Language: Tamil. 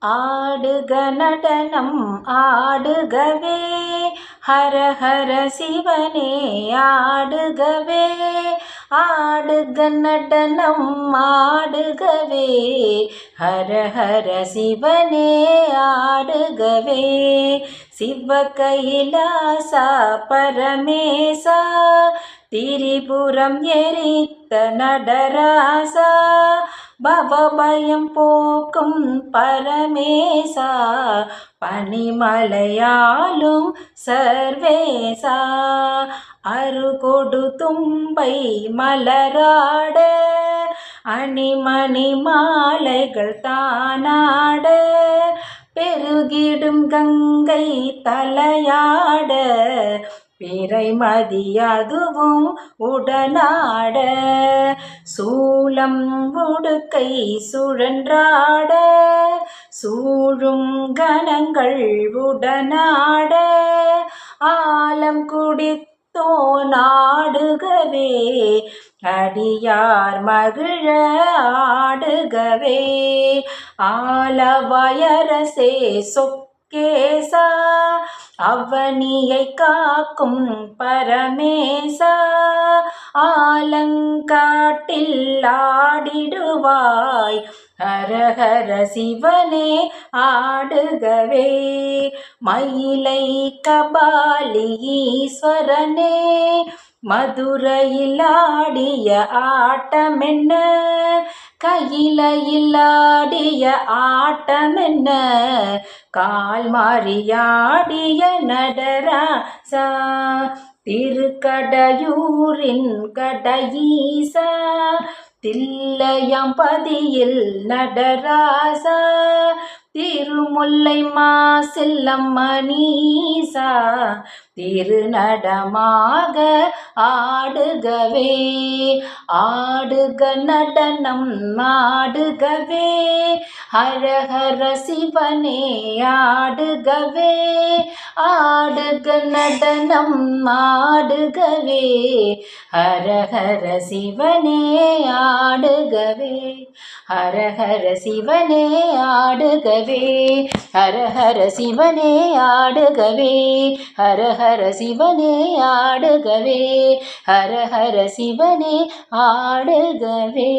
ஆடுக நடனம் ஆடுகவே, ஹர ஹர சிவனே ஆடுகவே. ஆடுக நடனம் ஆடுகவே, ஹர ஹர சிவனே ஆடுகவே. சிவ கைலாசா பரமேசா, திரிபுரம் எரித்த நடராசா, பவபயம் போக்கும் பரமேசா, பனிமலையாளும் சர்வேசா. அருகொடு தும்பை மலராட, அணிமணி மாலைகள் தானாட, பெருகிடும் கங்கை தலையாட, பிறைமதி அதுவும் உடனாட, சூலம் உடுக்கை சுழன்றாட, சூழும் கணங்கள் உடனாட, ஆலம் குடித்தோ நாடுகவே, அடியார் மகிழ ஆடுகவே. ஆலவயரசே சொக்கேசா, அவனியை காக்கும் பரமேசா, ஆலங்காட்டில் ஆடிடுவாய், ஹர ஹர சிவனே ஆடுகவே. மயிலை கபாலி ஈஸ்வரனே, மதுரையில் ஆடிய ஆட்டமென்ன, கையிலையில் ஆடிய ஆட்டமென்ன, கால் மாறியாடிய நடராசா, திருக்கடையூரின் கடையீசா, தில்லையம்பதியில் நடராசா, திருமுல்லை மாசில்லம் மணீசா, திருநடமாக ஆடுகவே. ஆடுக நடனம் ஆடுகவே, ஹர ஹர சிவனே ஆடுகவே. ஆடுக நடனம் ஆடுகவே, ஹர ஹர சிவனே ஆடுகவே. ஹர ஹர சிவனே ஆடுகவே, ஹர ஹர சிவனே ஆடுகவே, ஹர ஹர சிவனே ஆடுகவே, ஹர ஹர சிவனே ஆடுகவே.